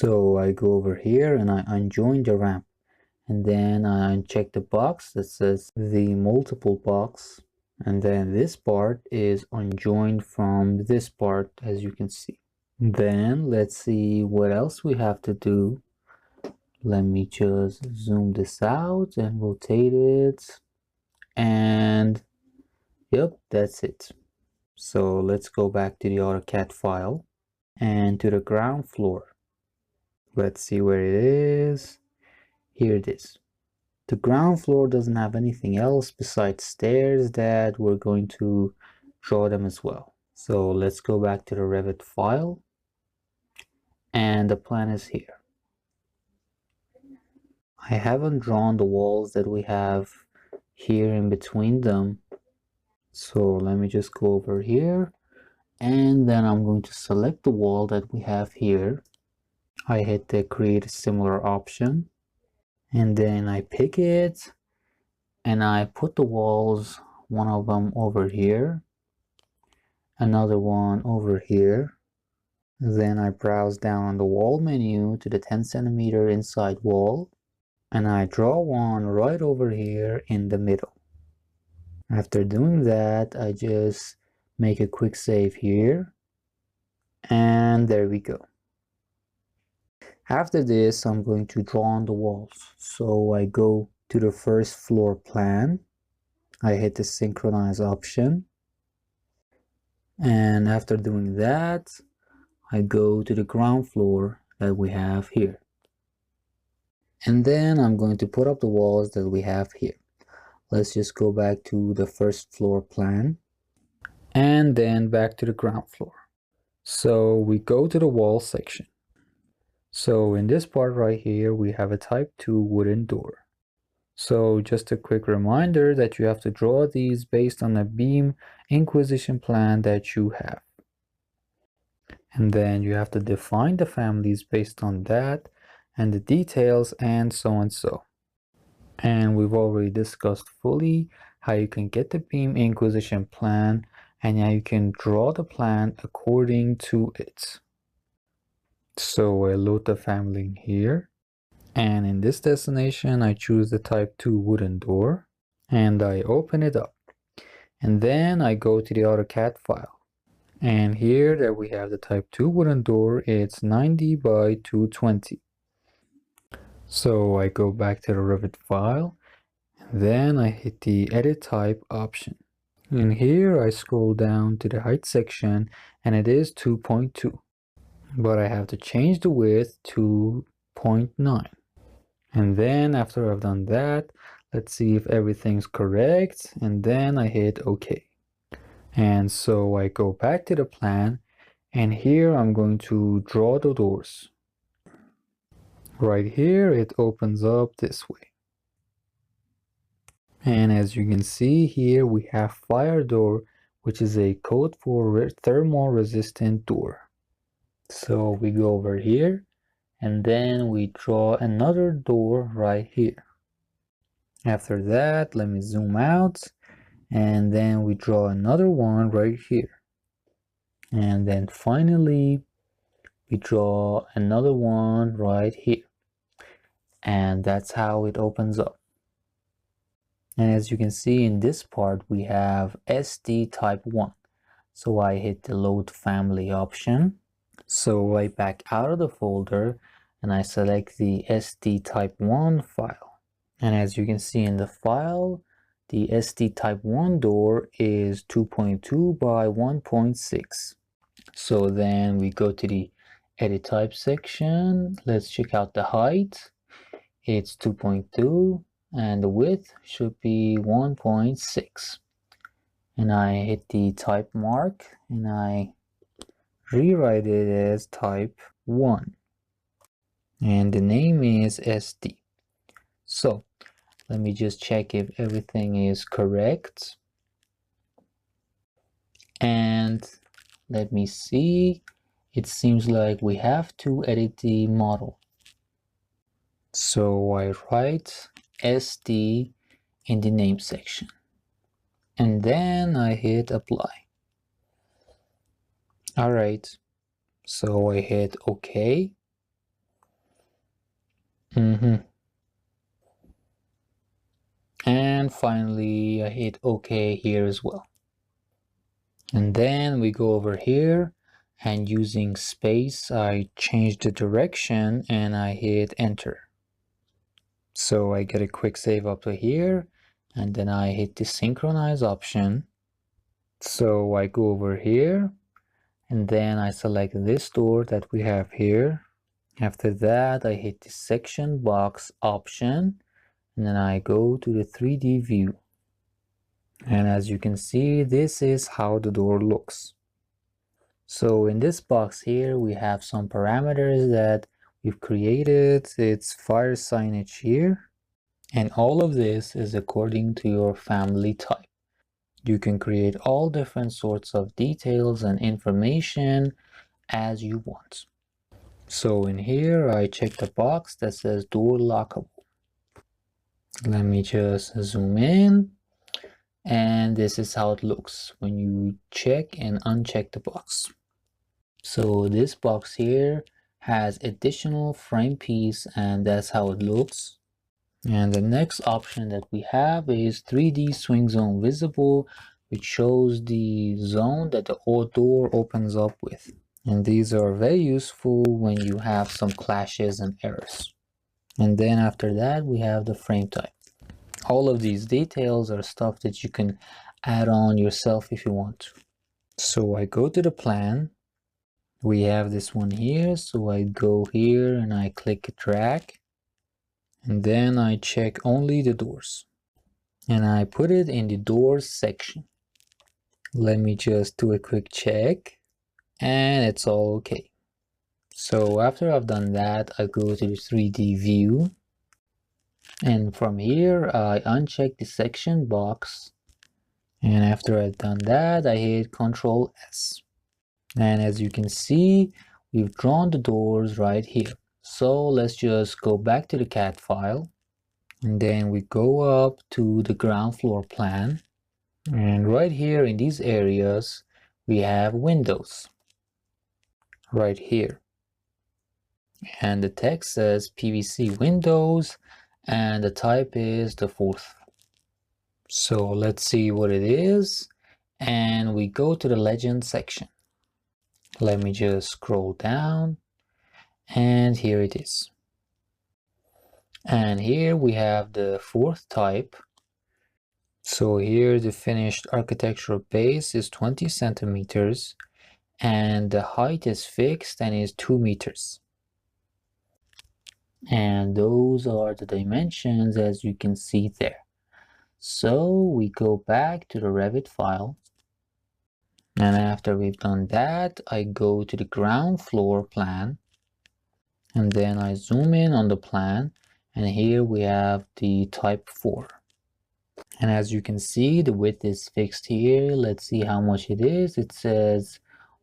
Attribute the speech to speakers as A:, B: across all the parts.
A: So I go over here and I unjoin the ramp, and then I uncheck the box that says the multiple box, and then this part is unjoined from this part, as you can see. Then let's see what else we have to do. Let me just zoom this out and rotate it, and yep, that's it. So let's go back to the AutoCAD file and to the ground floor. Let's see where it is. Here it is. The ground floor doesn't have anything else besides stairs that we're going to draw them as well. So let's go back to the Revit file, and the plan is here. I haven't drawn the walls that we have here in between them. So let me just go over here, and then I'm going to select the wall that we have here. I hit the create a similar option, and then I pick it and I put the walls, one of them over here, another one over here. Then I browse down on the wall menu to the 10 centimeter inside wall, and I draw one right over here in the middle. After doing that, I just make a quick save here, and there we go. After this, I'm going to draw on the walls. So I go to the first floor plan, I hit the synchronize option, and after doing that, I go to the ground floor that we have here. And then I'm going to put up the walls that we have here. Let's just go back to the first floor plan, and then back to the ground floor. So we go to the wall section. So in this part right here, we have a type 2 wooden door. So just a quick reminder that you have to draw these based on a beam inquisition plan that you have. And then you have to define the families based on that, and the details, and so and so. And we've already discussed fully how you can get the beam inquisition plan and how you can draw the plan according to it. So I load the family in here, and in this destination I choose the type 2 wooden door, and I open it up, and then I go to the AutoCAD file, and here that we have the type 2 wooden door. It's 90 by 220. So I go back to the Revit file, and then I hit the edit type option, and here I scroll down to the height section, and it is 2.2, but I have to change the width to 0.9. And then after I've done that, let's see if everything's correct, and then I hit OK. And so I go back to the plan, and here I'm going to draw the doors. Right here it opens up this way, and as you can see here we have fire door, which is a code for thermal resistant door. So we go over here, and then we draw another door right here. After that, let me zoom out, and then we draw another one right here, and then finally we draw another one right here, and that's how it opens up. And as you can see in this part, we have SD type 1. So I hit the load family option. So I back out of the folder and I select the SD type 1 file. And as you can see in the file, the SD type 1 door is 2.2 by 1.6. So then we go to the edit type section. Let's check out the height. It's 2.2 and the width should be 1.6. And I hit the type mark and I rewrite it as type 1. And the name is SD. So let me just check if everything is correct. And let me see. It seems like we have to edit the model. So I write SD in the name section, and then I hit apply. All right, so I hit OK, And finally, I hit OK here as well. And then we go over here, and using space, I change the direction and I hit enter. So I get a quick save up to here, and then I hit the synchronize option. So I go over here, and then I select this door that we have here. After that, I hit the section box option, and then I go to the 3D view. And as you can see, this is how the door looks. So in this box here, we have some parameters that we've created. It's fire signage here. And all of this is according to your family type. You can create all different sorts of details and information as you want. So in here, I check the box that says door lockable. Let me just zoom in. And this is how it looks when you check and uncheck the box. So this box here has additional frame piece, and that's how it looks. And the next option that we have is 3D swing zone visible, which shows the zone that the door opens up with. And these are very useful when you have some clashes and errors. And then after that, we have the frame type. All of these details are stuff that you can add on yourself if you want to. So I go to the plan. We have this one here. So I go here and I click drag. And then I check only the doors. And I put it in the doors section. Let me just do a quick check. And it's all okay. So after I've done that, I go to the 3D view. And from here, I uncheck the section box. And after I've done that, I hit Ctrl S. And as you can see, we've drawn the doors right here. So let's just go back to the CAD file. And then we go up to the ground floor plan. And right here in these areas, we have windows. Right here. And the text says PVC windows, and the type is the 4th. So let's see what it is, and we go to the legend section. Let me just scroll down, and here it is. And here we have the 4th type. So here the finished architectural base is 20 centimeters, and the height is fixed and is 2 meters. And those are the dimensions as you can see there. So we go back to the Revit file, and after we've done that, I go to the ground floor plan, and then I zoom in on the plan, and here we have the type 4. And as you can see, the width is fixed here. Let's see how much it is. It says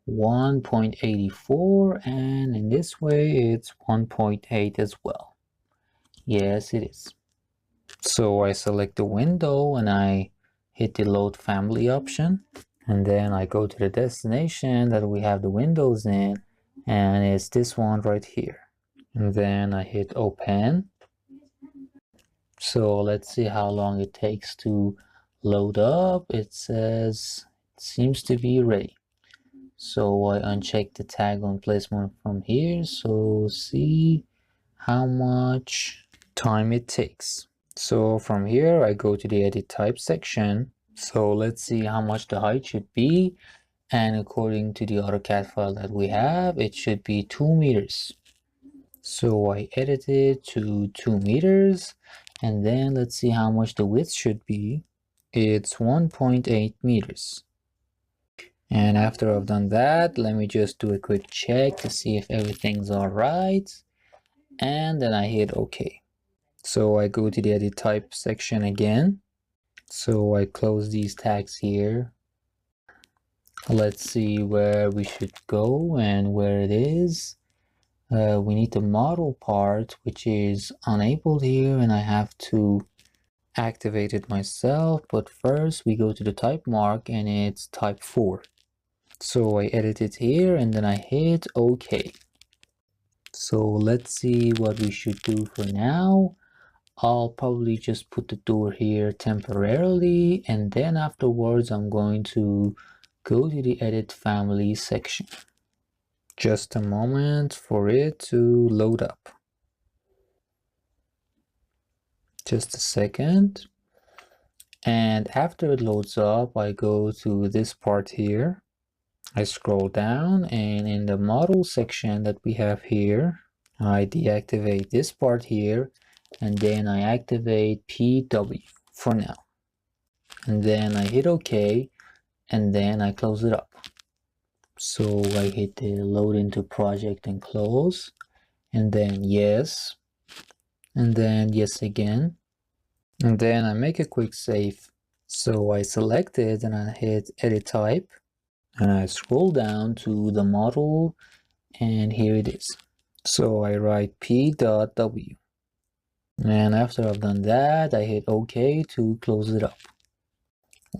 A: 1.84, and in this way it's 1.8 as well. Yes, it is. So I select the window and I hit the load family option, and then I go to the destination that we have the windows in, and it's this one right here. And then I hit open. So let's see how long it takes to load up. It says it seems to be ready. So I uncheck the tag on placement from here. So see how much time it takes. So from here, I go to the edit type section. So let's see how much the height should be. And according to the AutoCAD file that we have, it should be 2 meters. So I edit it to 2 meters. And then let's see how much the width should be. It's 1.8 meters. And after I've done that, let me just do a quick check to see if everything's all right. And then I hit OK. So I go to the edit type section again. So I close these tags here. Let's see where we should go and where it is. We need the model part, which is enabled here, and I have to activate it myself. But first we go to the type mark, and it's type 4. So I edit it here and then I hit OK. So let's see what we should do for now. I'll probably just put the door here temporarily, and then afterwards I'm going to go to the edit family section. Just a moment for it to load up. Just a second. And after it loads up, I go to this part here. I scroll down, and in the model section that we have here, I deactivate this part here, and then I activate PW for now. And then I hit OK, and then I close it up. So I hit the load into project and close, and then yes, and then yes again, and then I make a quick save. So I select it and I hit edit type, and I scroll down to the model, and here it is. So I write p.w, and after I've done that, I hit OK to close it up.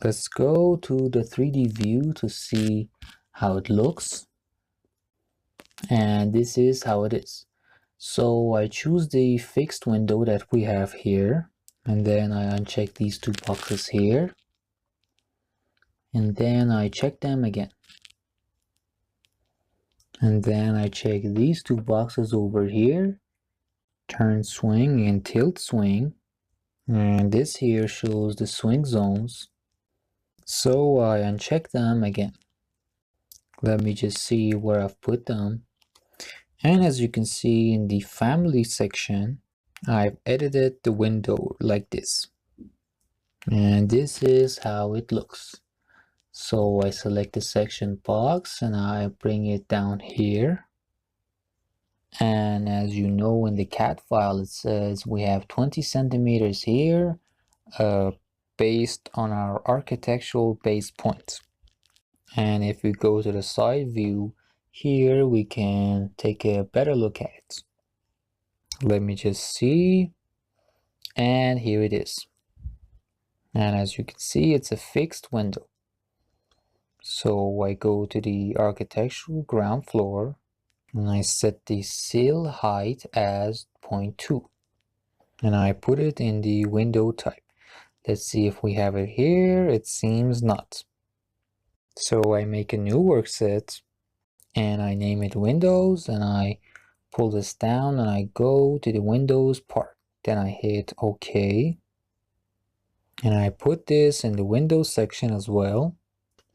A: Let's go to the 3D view to see how it looks, and this is how it is. So I choose the fixed window that we have here, and then I uncheck these two boxes here, and then I check them again. And then I check these two boxes over here, turn swing and tilt swing, and this here shows the swing zones. So I uncheck them again. Let me just see where I've put them. And as you can see in the family section, I've edited the window like this. And this is how it looks. So I select the section box and I bring it down here. And as you know, in the CAD file, it says we have 20 centimeters here based on our architectural base point. And if we go to the side view here, we can take a better look at it. Let me just see. And here it is. And as you can see, it's a fixed window. So I go to the architectural ground floor, and I set the sill height as 0.2, and I put it in the window type. Let's see if we have it here. It seems not. So I make a new work set, and I name it Windows, and I pull this down, and I go to the Windows part. Then I hit OK, and I put this in the Windows section as well,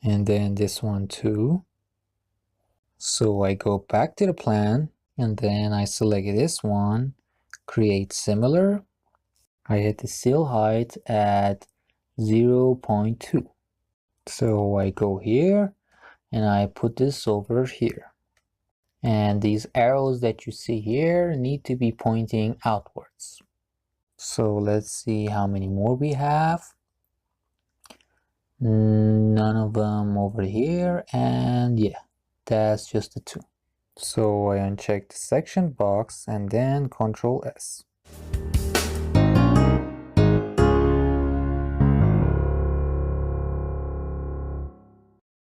A: and then this one too. So I go back to the plan, and then I select this one, create similar. I hit the sill height at 0.2. So I go here and I put this over here. And these arrows that you see here need to be pointing outwards. So let's see how many more we have. None of them over here, and yeah, that's just the two. So I uncheck the section box and then Ctrl S.